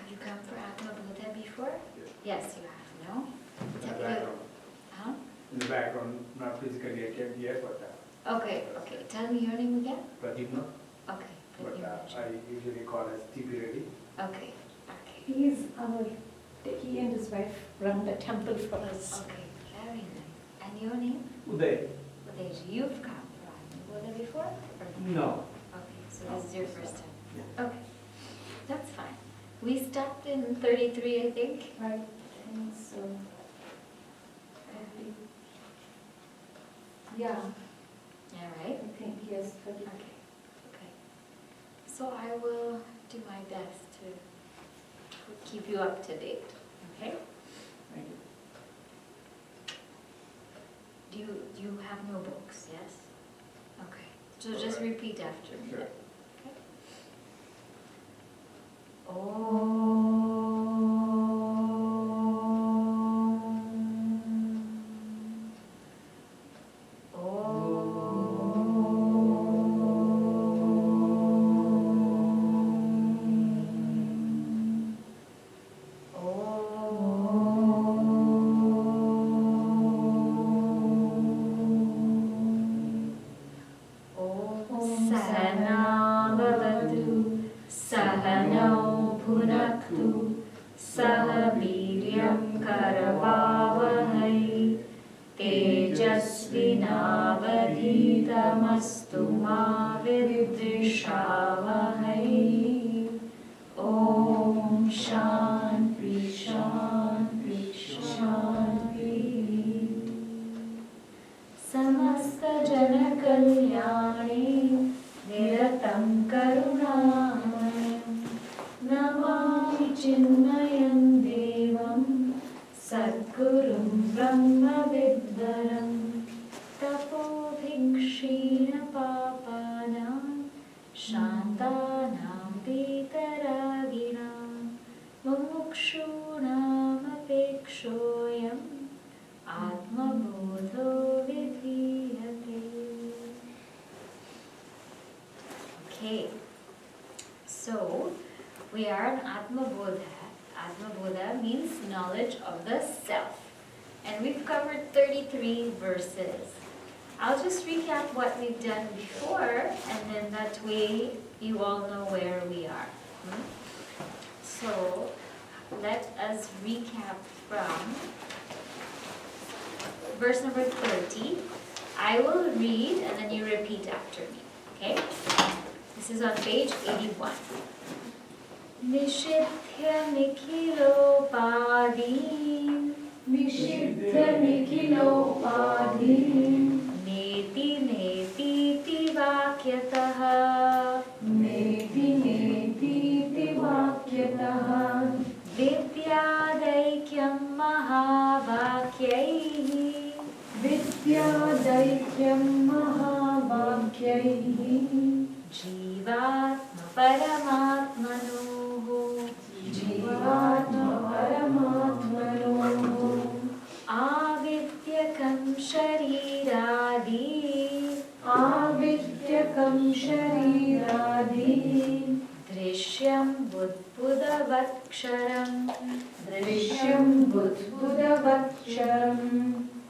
Have you come for AtmaBodha before? Yes, you have, no? In the background. Huh? In the background, not physically, I came here, but Okay. Tell me your name again. Pradeepna, Okay. but I usually call as TP Reddy. Okay. He and his wife run the temple for us. Okay, very nice. And your name? Uday. Uday, you've come for AtmaBodha before? Or No. Okay, so this is your first time. Okay, that's fine. We stopped in 33, I think. Right, and so, yeah, All right. I think yes, but Okay. So I will do my best to keep you up to date. Okay. Do you have no books? Yes. Okay. So just repeat after me. Sure. Okay. Om. तेजस्विनावधीतमस्तु मा विद्विषावहै ॐ शान्ति शान्ति शान्ति समस्तजनकल्याणे निरतं करुणामयं नमामि चिन्मयं देवं सद्गुरुं ब्रह्मविद्वरम् तपोभिक्षीणपापानां शान्तानां वीतरागिणां मुमुक्षूणामपेक्षोऽयम् आत्मबोधो विधीयते. Okay, so we are on AtmaBodha. AtmaBodha means knowledge of the self. And we've covered 33 verses. I'll just recap what we've done before, and then that way you all know where we are. So let us recap from verse number 30. I will read and then you repeat after me. Okay? This is on page 81. Nishithya nikhilopadin Nishidha nikhilopadhin Neti netiti vakyataha Neti netiti vakyataha Vidyadaikyam mahavakyaihi Vidyadaikyam mahavakyaihi Jivatma paramatmanoho Jivatma paramatmanoho Avidyakam shariradi Avidyakam shariradi Drishyam budbudavaksharam Drishyam budbudavaksharam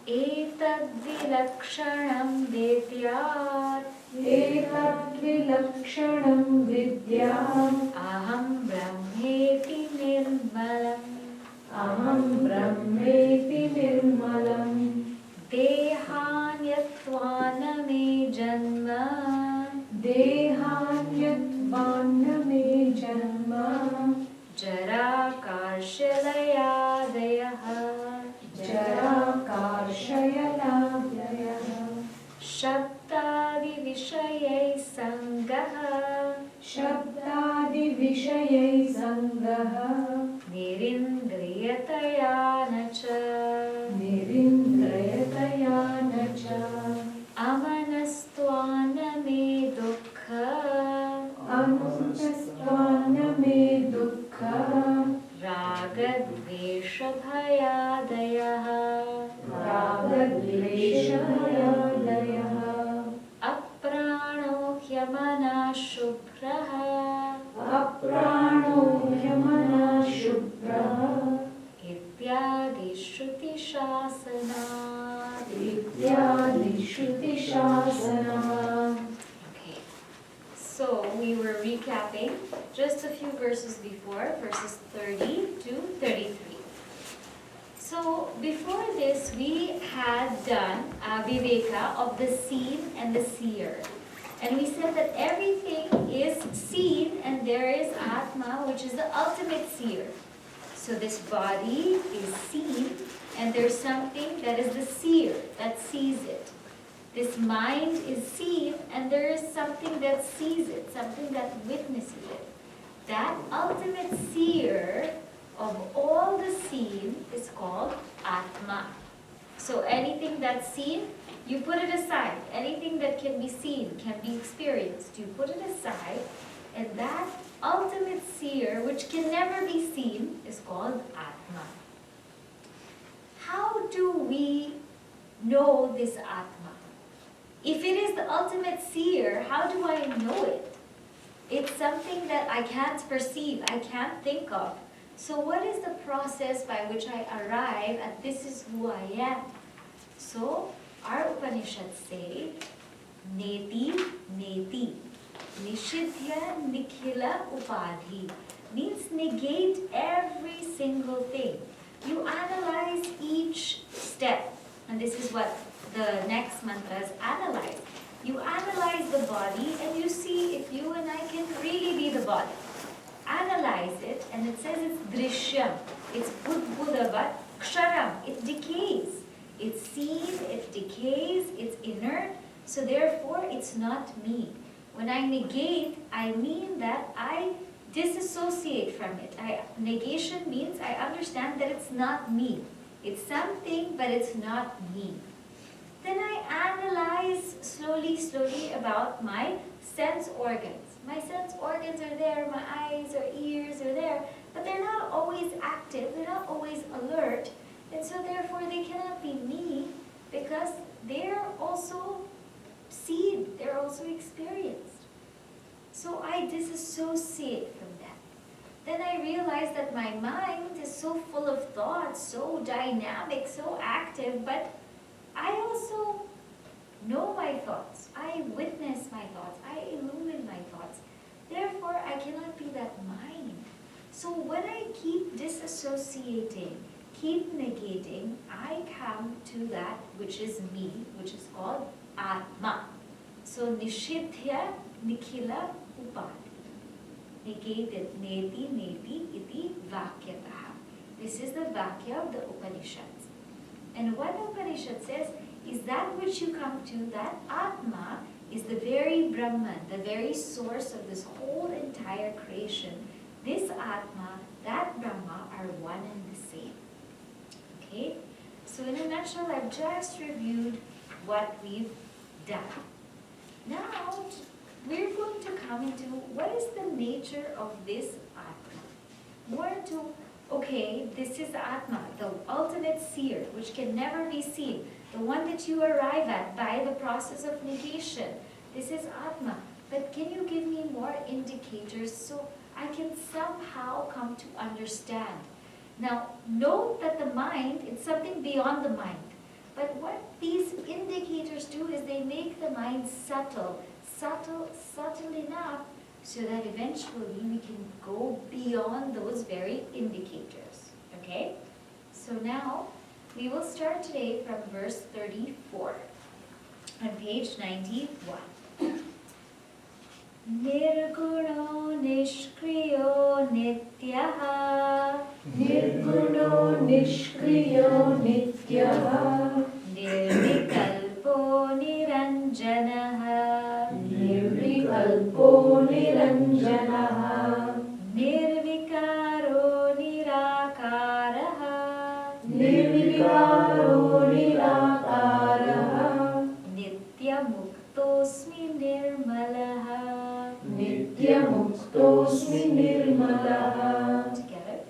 Etadvilakshanam vidyat Etadvilakshanam vidyam Aham brahmeti nirmalam Aham brahmeti nirmalam Dehanyatwana me janma Dehanyatvanna me janma Jara karshalayadayaha Jara karshayaladyaya Shabdadi vishayai sangaha Shabdadi vishayai sangaha Nirindriyatayanacha Nirindrayatayanacha Amanastwana me dukkha Amanastwana me dukkha Ragadveshabhayadayaha Ragadveshabhayadayaha Aprano hyamana shubhraha Aprano hyamana इत्यादिश्रुतिशासनम्. Okay. So we were recapping just a few verses before, verses 30 to 33. So before this, we had done Viveka of the seen and the seer. And we said that everything is seen and there is Atma, which is the ultimate seer. So this body is seen and there's something that is the seer that sees it. This mind is seen and there is something that sees it, something that witnesses it. That ultimate seer of all the seen is called Atma. So anything that's seen, you put it aside. Anything that can be seen, can be experienced, you put it aside. And that ultimate seer, which can never be seen, is called Atma. How do we know this Atma? If it is the ultimate seer, how do I know it? It's something that I can't perceive, I can't think of. So what is the process by which I arrive at this is who I am? So our Upanishads say, Neti, Neti, Nishidhya, Nikhila, Upadhi, means negate every single thing. You analyze each step, and this is what the next mantras analyze. You analyze the body and you see if you and I can really be the body. Analyze it, and it says it's drishyam, it's budbhudavat, ksharam, it decays. It's seen, it decays, it's inert, so therefore it's not me. When I negate, I mean that I disassociate from it. Negation means I understand that it's not me. It's something, but it's not me. Then I analyze slowly about my sense organs. My sense organs are there, my eyes or ears are there, but they're not always active, they're not always alert, and so therefore they cannot be me because they're also seen, they're also experienced. So I disassociate from that. Then I realize that my mind is so full of thoughts, so dynamic, so active, but I also know my thoughts. I witness my thoughts. I illumine my thoughts. Therefore, I cannot be that mind. So when I keep disassociating, keep negating, I come to that which is me, which is called Atma. So Nishidhya, Nikhila, Upadhi. Negated, Neti, Neti, Iti, Vakyataha. This is the Vakya of the Upanishads. And what the Upanishad says is that which you come to, that Atma, is the very Brahman, the very source of this whole entire creation. This Atma, that Brahma are one and the same. Okay? So in a nutshell, I've just reviewed what we've done. Now, we're going to come into what is the nature of this Atma. More to, okay, this is Atma, the ultimate seer, which can never be seen. The one that you arrive at by the process of negation. This is Atma. But can you give me more indicators so I can somehow come to understand? Now, note that the mind, it's something beyond the mind. But what these indicators do is they make the mind subtle enough so that eventually we can go beyond those very indicators. Okay? So now, we will start today from verse 34 on page 91. Nirguno nishkriyo nityaha Nirguno nishkriyo nityaha Nirvikalpo niranjanaha Nirvikalpo niranjanaha Nirvikaro nirakaraha Nirvikaro nirakaraha Nityamuktosmi nirmalaha Nityamuktosmi nirmalaha Together.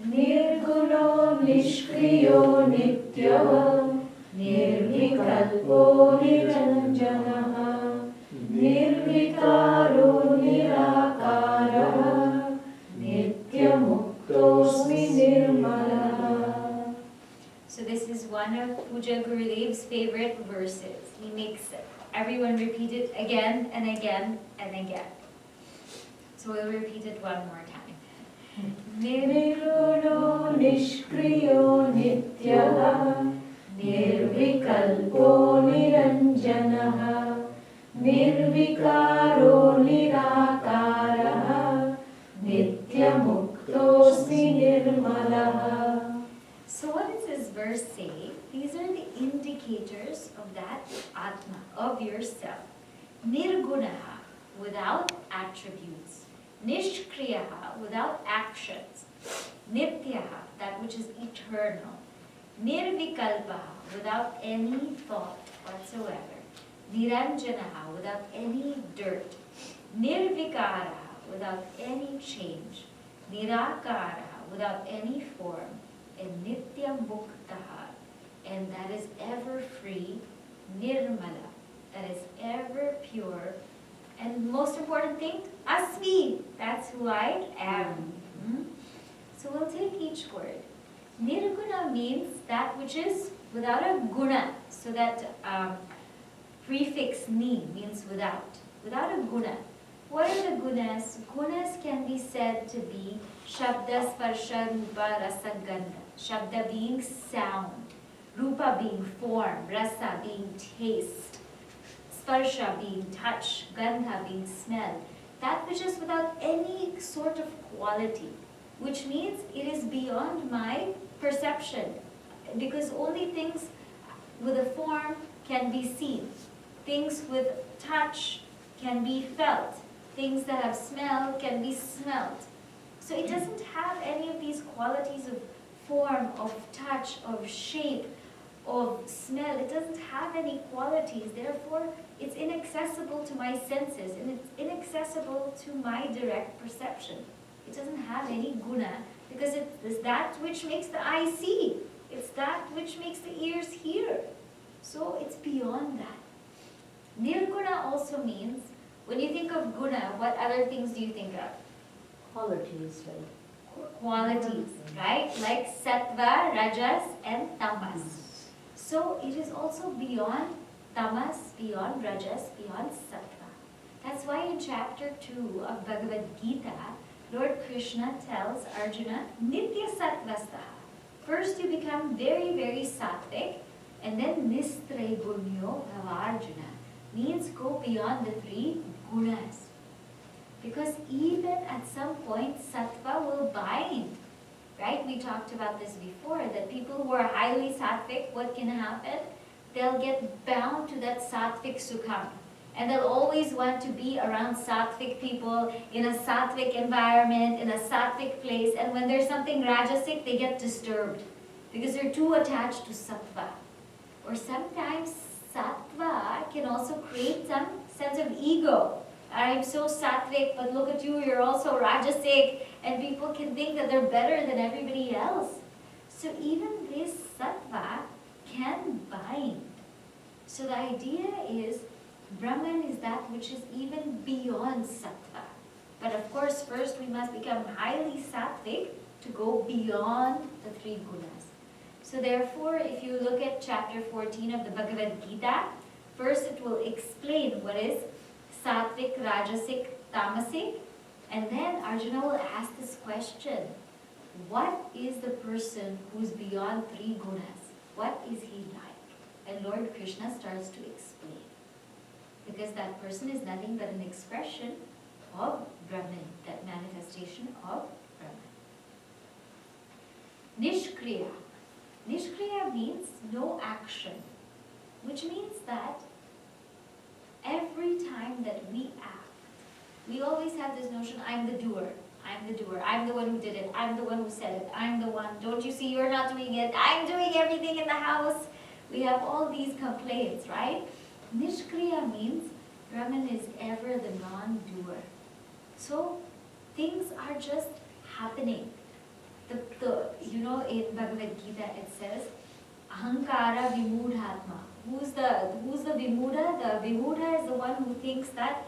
Nirguno nishkriyo nityaha Nirvikalpo niranjanaha Nirvikaro nirakaraha Nityamuktosmi nirmalaha. So this is one of Puja Gurudev's favorite verses. He makes everyone repeat it again and again and again. So we'll repeat it one more time. Nirguno nishkriyo nityah nirvikalpo niranjanah nirvikaro nirakarah nityamuktosi nirmalah. So what does this verse say? These are the indicators of that Atma, of yourself. Nirgunaha, without attributes. Nishkriyaha, without actions. Nityaha, that which is eternal. Nirvikalpaha, without any thought whatsoever. Niranjanaha, without any dirt. Nirvikaraha, without any change. Nirakaraha, without any form. And Nityam Muktaha, and that is ever free. Nirmala, that is ever pure. And most important thing, Asmi, that's who I am. So we'll take each word. Nirguna means that which is without a guna. So that prefix ni means without. Without a guna. What are the gunas? Gunas can be said to be Shabda, Sparsha, Rupa, Rasa, Gandha. Shabda being sound, Rupa being form, Rasa being taste, Sparsha being touch, Gandha being smell. That which is without any sort of quality, which means it is beyond my perception, because only things with a form can be seen. Things with touch can be felt. Things that have smell can be smelt. So it doesn't have any of these qualities of form, of touch, of shape, of smell. It doesn't have any qualities. Therefore, it's inaccessible to my senses and it's inaccessible to my direct perception. It doesn't have any guna because it is that which makes the eye see. It's that which makes the ears hear. So it's beyond that. Nirguna also means, when you think of guna, what other things do you think of? Qualities, right? Qualities, right? Like sattva, rajas, and tamas. So it is also beyond tamas, beyond rajas, beyond sattva. That's why in chapter 2 of Bhagavad Gita, Lord Krishna tells Arjuna, Nitya Sattvastaha. First you become very, very sattvic, and then Nistre Gunyo Bhavarjuna means go beyond the 3 gunas. Because even at some point, sattva will bind. Right? We talked about this before, that people who are highly sattvic, what can happen? They'll get bound to that sattvic sukham. And they'll always want to be around sattvic people, in a sattvic environment, in a sattvic place. And when there's something rajasic, they get disturbed. Because they're too attached to sattva. Or sometimes sattva can also create some sense of ego. I'm so sattvic, but look at you, you're also rajasic, and people can think that they're better than everybody else. So even this sattva can bind. So the idea is, Brahman is that which is even beyond sattva. But of course, first we must become highly sattvic to go beyond the 3 gunas. So therefore, if you look at chapter 14 of the Bhagavad Gita, first it will explain what is sattvic, rajasic, tamasic, and then Arjuna will ask this question, what is the person who is beyond 3 gunas? What is he like? And Lord Krishna starts to explain. Because that person is nothing but an expression of Brahman, that manifestation of Brahman. Nishkriya. Nishkriya means no action, which means that every time that we act, we always have this notion, I'm the doer, I'm the doer, I'm the one who did it, I'm the one who said it, I'm the one, don't you see you're not doing it, I'm doing everything in the house. We have all these complaints, right? Nishkriya means Brahman is ever the non-doer. So things are just happening. In Bhagavad Gita it says, Ahankara Vimudhatma. Who's the Vimudha? The Vimudha is the one who thinks that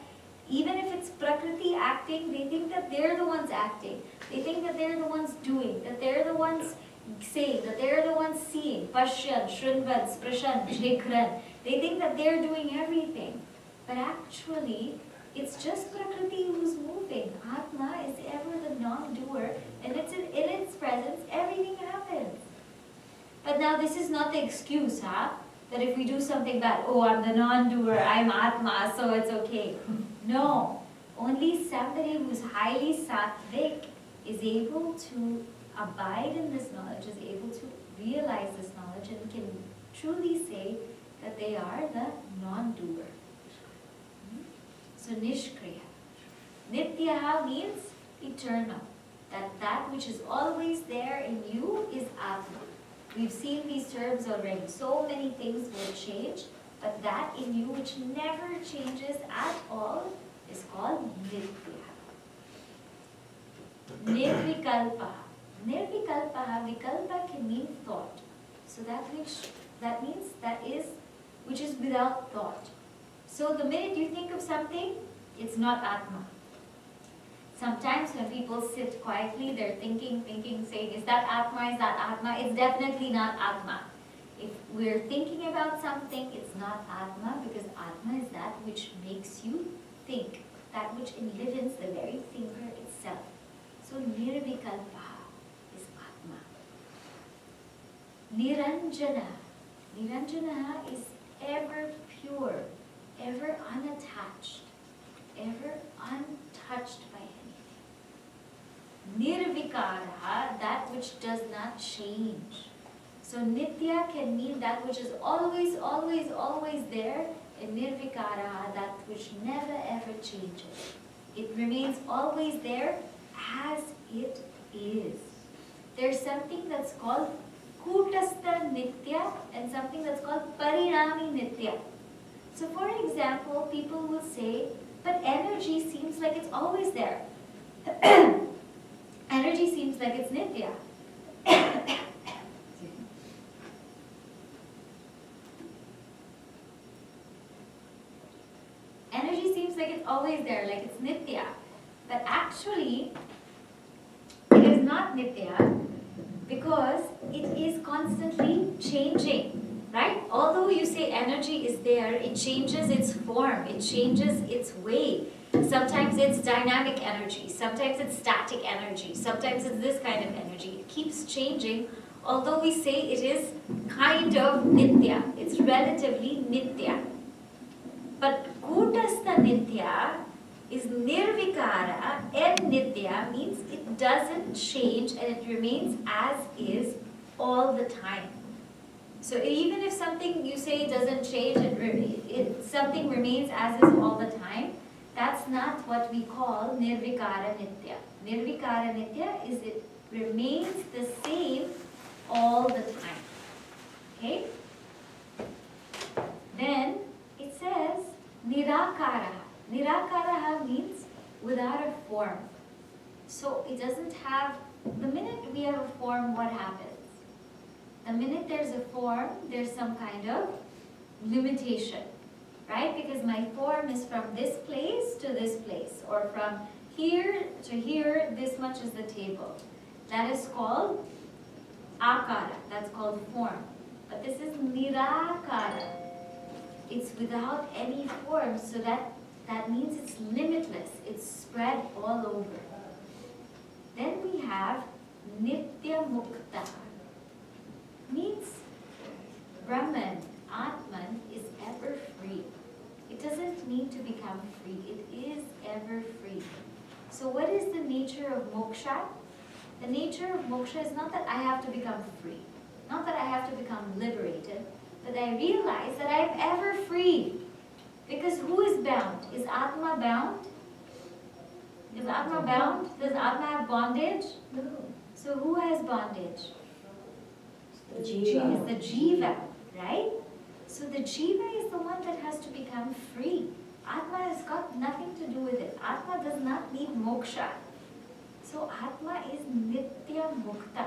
even if it's Prakriti acting, they think that they're the ones acting. They think that they're the ones doing, that they're the ones saying that they're the ones seeing, Pashyan, Shrinvan, Sprishan, Shekharan. They think that they're doing everything. But actually, it's just Prakriti who's moving. Atma is ever the non-doer, and in its presence, everything happens. But now this is not the excuse, that if we do something bad, oh, I'm the non-doer, I'm Atma, so it's okay. No, only somebody who's highly sattvic is able to abide in this knowledge, is able to realize this knowledge, and can truly say that they are the non-doer. So Nishkriya. Nityaha means eternal. That which is always there in you is Atma. We've seen these terms already. So many things will change, but that in you which never changes at all is called Nitya. Nirvikalpaha. Nirvikalpaha, vikalpa can mean thought. So that means which is without thought. So the minute you think of something, it's not Atma. Sometimes when people sit quietly, they're thinking, saying, is that Atma, is that Atma? It's definitely not Atma. If we're thinking about something, it's not Atma, because Atma is that which makes you think, that which enlivens the very thinker itself. So Nirvikalpaha is Atma. Niranjana. Niranjana is ever pure, ever unattached, ever untouched by anything. Nirvikara, that which does not change. So Nitya can mean that which is always, always, always there, and Nirvikara, that which never ever changes. It remains always there as it is. There's something that's called Kutastha Nitya and something that's called Parinami Nitya. So for example, people will say, but energy seems like it's always there. Energy seems like it's Nitya. Energy seems like it's always there, like it's Nitya. But actually, it is not Nitya because it is constantly changing. Right? Although you say energy is there, it changes its form, it changes its way. Sometimes it's dynamic energy, sometimes it's static energy, sometimes it's this kind of energy. It keeps changing, although we say it is kind of Nitya. It's relatively Nitya. But Kutastha Nitya is Nirvikara, and Nitya means it doesn't change and it remains as is all the time. So even if something you say doesn't change, something remains as is all the time, that's not what we call Nirvikara Nitya. Nirvikara Nitya is it remains the same all the time. Okay? Then it says Nirakara. Nirakara means without a form. So it doesn't have, the minute we have a form, what happens? The minute there's a form, there's some kind of limitation, right? Because my form is from this place to this place, or from here to here, this much is the table. That is called akara, that's called form. But this is nirakara. It's without any form, so that means it's limitless, it's spread all over. Then we have nitya mukta. Means Brahman, Atman is ever free. It doesn't need to become free. It is ever free. So what is the nature of moksha? The nature of moksha is not that I have to become free, not that I have to become liberated, but I realize that I am ever free. Because who is bound? Is Atma bound? Is Atma bound? Does Atma have bondage? No. So who has bondage? The jiva. It's the jiva, right? So the jiva is the one that has to become free. Atma has got nothing to do with it. Atma does not need moksha. So Atma is nitya mukta.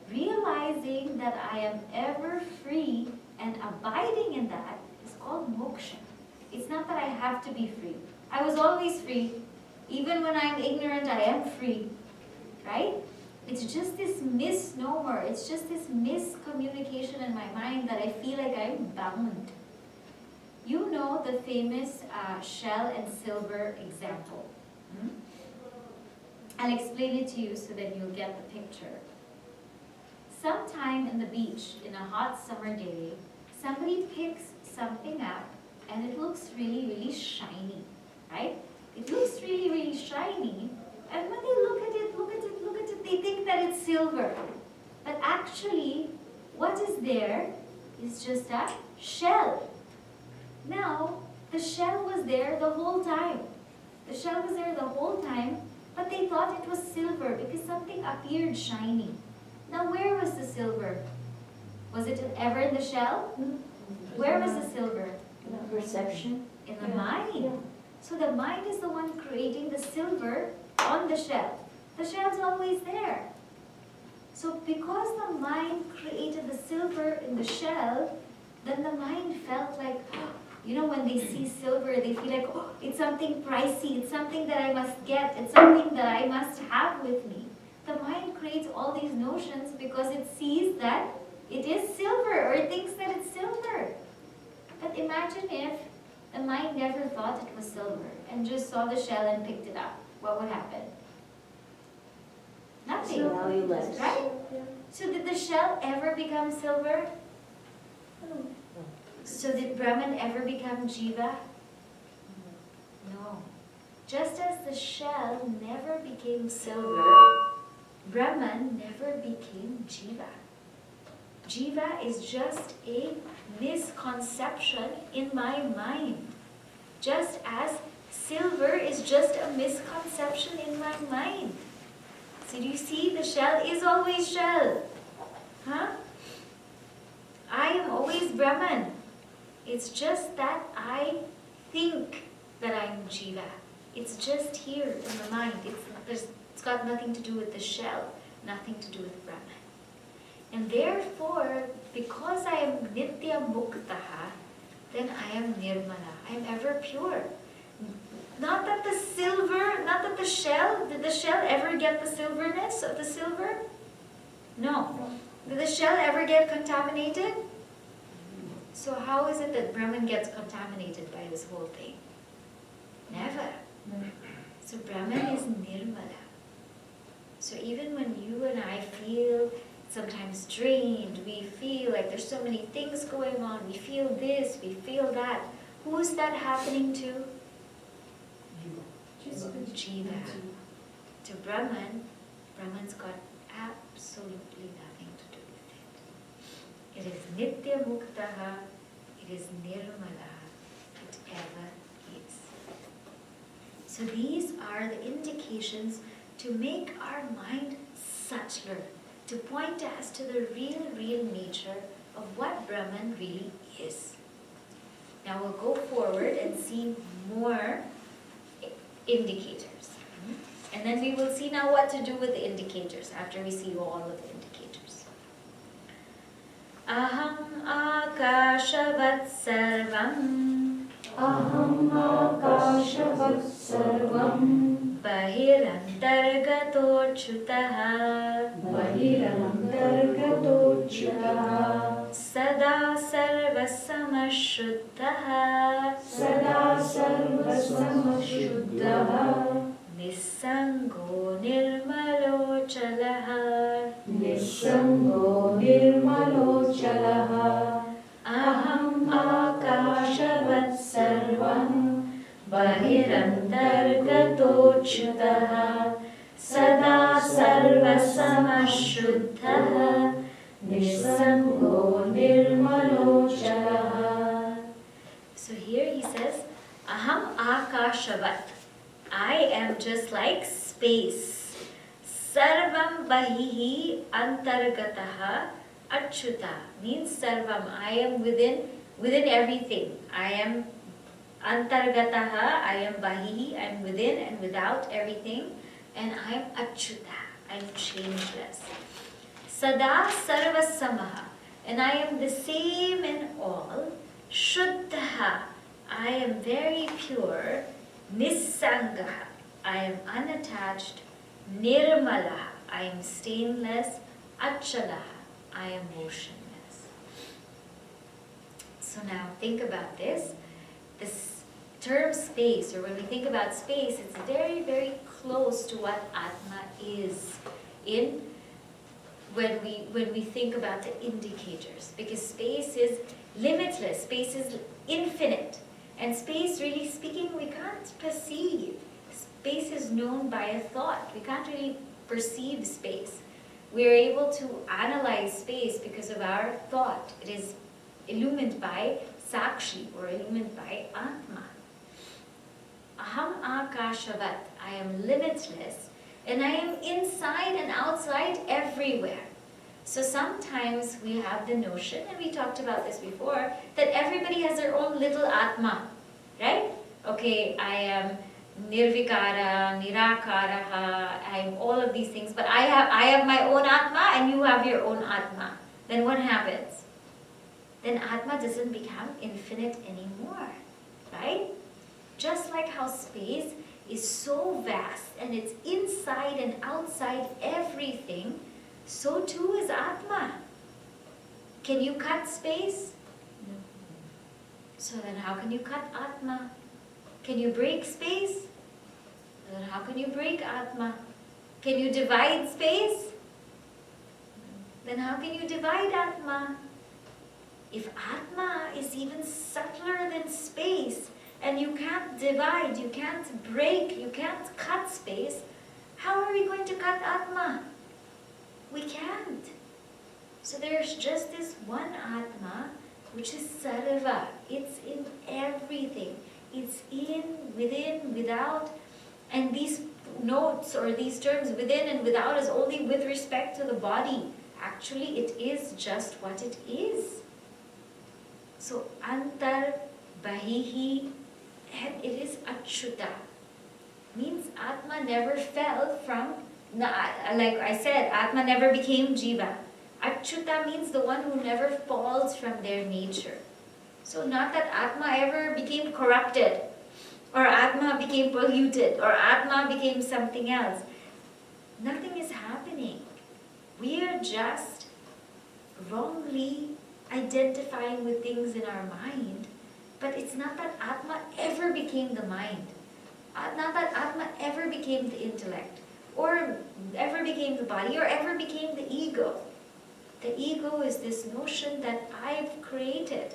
Realizing that I am ever free and abiding in that is called moksha. It's not that I have to be free. I was always free. Even when I'm ignorant, I am free. Right? It's just this misnomer, it's just this miscommunication in my mind that I feel like I'm bound. You know the famous shell and silver example. I'll explain it to you so that you'll get the picture. Sometime in the beach, in a hot summer day, somebody picks something up and it looks really, really shiny, right? It looks really, really shiny, and when they look at it, they think that it's silver. But actually, what is there is just a shell. Now, the shell was there the whole time. The shell was there the whole time, but they thought it was silver because something appeared shiny. Now, where was the silver? Was it ever in the shell? Where was the silver? Perception. In the mind. So the mind is the one creating the silver on the shell. The shell's always there. So because the mind created the silver in the shell, then the mind felt like, you know, when they see silver, they feel like, oh, it's something pricey, it's something that I must get, it's something that I must have with me. The mind creates all these notions because it sees that it is silver, or it thinks that it's silver. But imagine if the mind never thought it was silver and just saw the shell and picked it up. What would happen? Nothing. Valueless. Right? So did the shell ever become silver? So did Brahman ever become Jiva? No. Just as the shell never became silver, Brahman never became Jiva. Jiva is just a misconception in my mind. Just as silver is just a misconception in my mind. So do you see, the shell is always shell. Huh? I am always Brahman. It's just that I think that I'm Jiva. It's just here in the mind. It's got nothing to do with the shell, nothing to do with Brahman. And therefore, because I am Nitya Muktaha, then I am Nirmala. I am ever pure. Not that the silver, not that the shell, did the shell ever get the silverness of the silver? No. Did the shell ever get contaminated? So how is it that Brahman gets contaminated by this whole thing? Never. So Brahman is Nirmala. So even when you and I feel sometimes drained, we feel like there's so many things going on, we feel this, we feel that, who's that happening to? Jiva. To Brahman, Brahman's got absolutely nothing to do with it. It is Nitya Muktaha, it is Nirmala, it ever is. So these are the indications to make our mind subtler, to point us to the real nature of what Brahman really is. Now we'll go forward and see more indicators. And then we will see now what to do with the indicators after we see all of the indicators. Aham akashavat sarvam. Aham akashavat sarvam. Bahirantargato chutaha. Bahirantargato chutaha. Sada sarvasamashuddhaha. Sada sarvasamashuddhaha. Nisango nirmalo chalaha. Nisango nirmalo chalaha. Aham akashavat sarvam. Bahirantargato chutaha. Sada sarvasamashuddhaha. Nisango nirmalo chalaha. So here he says, Aham akashavat. I am just like space. Sarvam bahihi antargataha achyuta. Means sarvam. I am within everything. I am antargataha. I am bahihi. I am within and without everything. And I am achyuta. I am changeless. Sada sarvasamaha. And I am the same in all. Shuddhaha. I am very pure. Nisangaha. I am unattached. Nirmalaha. I am stainless. Achalaha, I am motionless. So now think about this. This term space, or when we think about space, it's very, very close to what Atma is in when we think about the indicators. Because space is limitless, space is infinite. And space, really speaking, we can't perceive. Space is known by a thought. We can't really perceive space. We are able to analyze space because of our thought. It is illumined by Sakshi, or illumined by Atma. Aham akashavat, I am limitless, and I am inside and outside everywhere. So sometimes we have the notion, and we talked about this before, that everybody has their own little Atma, right? Okay, I am Nirvikara, Nirakaraha, I am all of these things, but I have my own Atma and you have your own Atma. Then what happens? Then Atma doesn't become infinite anymore, right? Just like how space is so vast and it's inside and outside everything, so too is Atma. Can you cut space? No. So then how can you cut Atma? Can you break space? Then how can you break Atma? Can you divide space? Then how can you divide Atma? If Atma is even subtler than space, and you can't divide, you can't break, you can't cut space, how are we going to cut Atma? We can't. So there's just this one Atma, which is Sarva. It's in everything. It's in, within, without. And these notes or these terms within and without is only with respect to the body. Actually, it is just what it is. So, antar, bahihi, and it is achyuta. Means Atma never fell from, like I said, Atma never became Jiva. Achyuta means the one who never falls from their nature. So not that Atma ever became corrupted, or Atma became polluted, or Atma became something else. Nothing is happening. We are just wrongly identifying with things in our mind, but it's not that Atma ever became the mind. Not that Atma ever became the intellect, or ever became the body, or ever became the ego. The ego is this notion that I've created.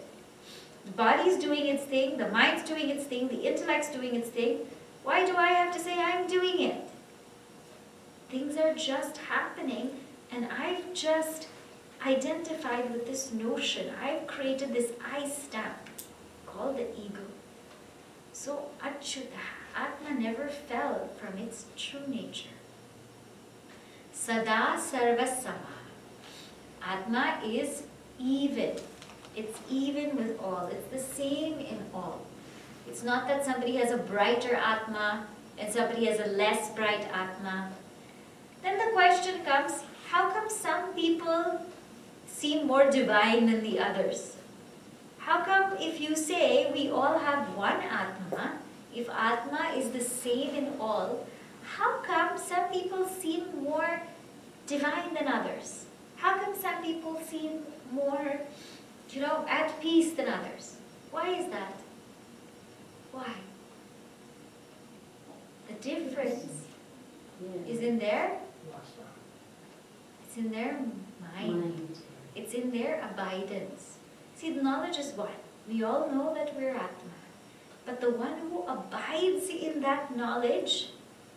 The body's doing its thing, the mind's doing its thing, the intellect's doing its thing. Why do I have to say I'm doing it? Things are just happening, and I've just identified with this notion. I've created this I stamp called the ego. So Achyuta, Atma never fell from its true nature. Sada Sarvasama. Atma is even. It's even with all. It's the same in all. It's not that somebody has a brighter Atma and somebody has a less bright Atma. Then the question comes, how come some people seem more divine than the others? How come if you say we all have one Atma, if Atma is the same in all, how come some people seem more divine than others? How come some people seem more, at peace than others? Why is that? Why? The difference is in their, it's in their mind. It's in their abidance. See, the knowledge is one. We all know that we're Atma. But the one who abides in that knowledge,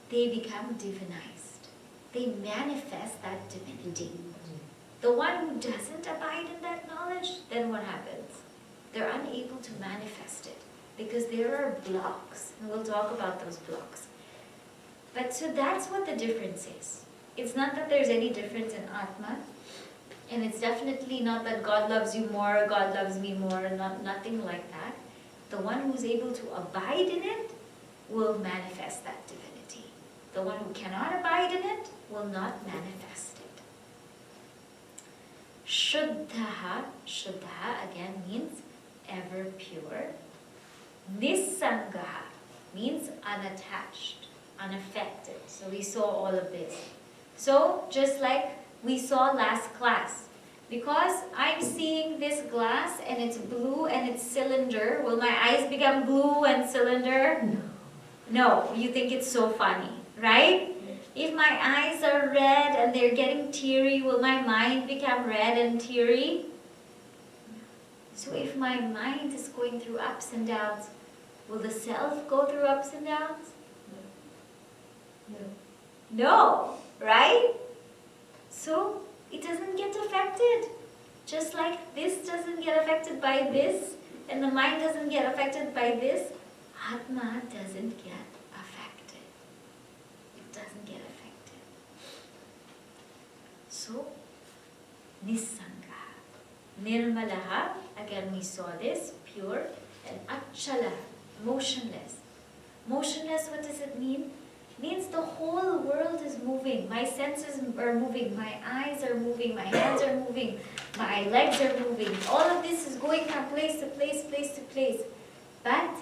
they become divinized. They manifest that divinity. The one who doesn't abide in that knowledge, then what happens? They're unable to manifest it because there are blocks. And we'll talk about those blocks. But so that's what the difference is. It's not that there's any difference in Atma. And it's definitely not that God loves you more, God loves me more, nothing like that. The one who's able to abide in it will manifest that divinity. The one who cannot abide in it will not manifest it. Shuddha, Shuddha again means ever pure. Nisangaha means unattached, unaffected. So we saw all of this. So just like we saw last class, because I'm seeing this glass and it's blue and it's cylinder, will my eyes become blue and cylinder? No. No, you think it's so funny, right? If my eyes are red and they're getting teary, will my mind become red and teary? So if my mind is going through ups and downs, will the self go through ups and downs? No, right? So it doesn't get affected. Just like this doesn't get affected by this, and the mind doesn't get affected by this, Atma doesn't get affected. It doesn't get affected. So, Nisanga. Nirmalaha, again we saw this, pure, and Achala, motionless. Motionless, what does it mean? Means the whole world is moving. My senses are moving, my eyes are moving, my hands are moving, my legs are moving. All of this is going from place to place, place to place. But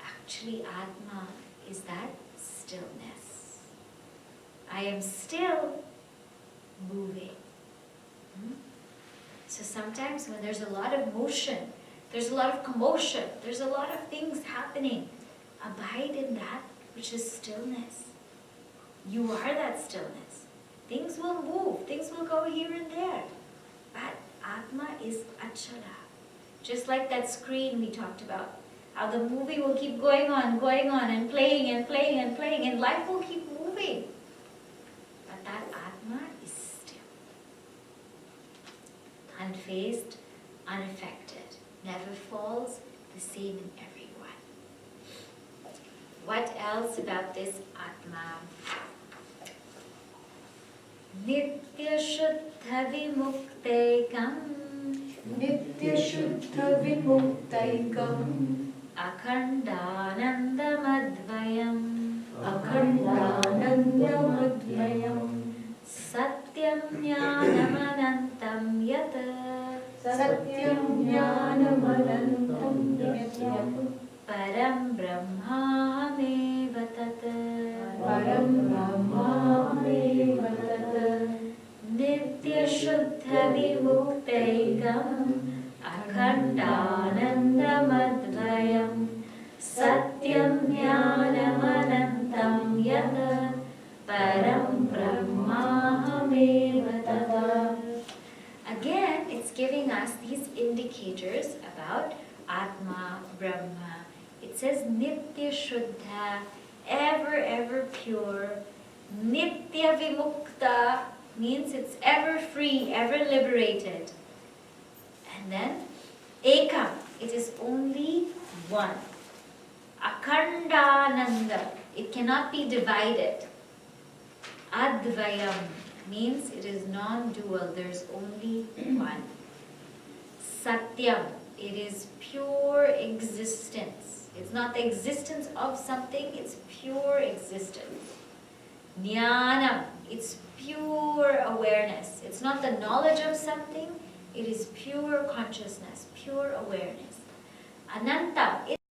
actually Atma is that stillness. I am still moving. So sometimes when there's a lot of motion, there's a lot of commotion, there's a lot of things happening, abide in that which is stillness. You are that stillness. Things will move, things will go here and there. But Atma is Achala. Just like that screen we talked about. How the movie will keep going on, and playing and playing and playing, and life will keep moving. But that Atma is still. Unfazed, unaffected, never falls, the same in everyone. What else about this Atma? Nitya Shuddha Vimuktaikam, Nityashuddha-vimuktaikam, Akhandanandamadvayam, Akhandanandamadvayam, Satyam Jnanamanantam Yat, Satyam Jnanamanantam Yatyam, Param Brahmameva Tat, Param Brahmameva Tat, Nitya Shuddha Vimuktaikam, Akhandanandamadvayam, Satyam Jnanamanantam Yat, Param Brahmameva Tat. Again, it's giving us these indicators about Atma, Brahma. It says Nitya Shuddha, ever, ever pure. Nitya Vimukta means it's ever free, ever liberated. And then Ekam, it is only one. Akhandananda, it cannot be divided. Advayam means it is non-dual, there's only one. Satyam, it is pure existence. It's not the existence of something, it's pure existence. Jnanam, it's pure awareness. It's not the knowledge of something, it is pure consciousness, pure awareness. Anantam,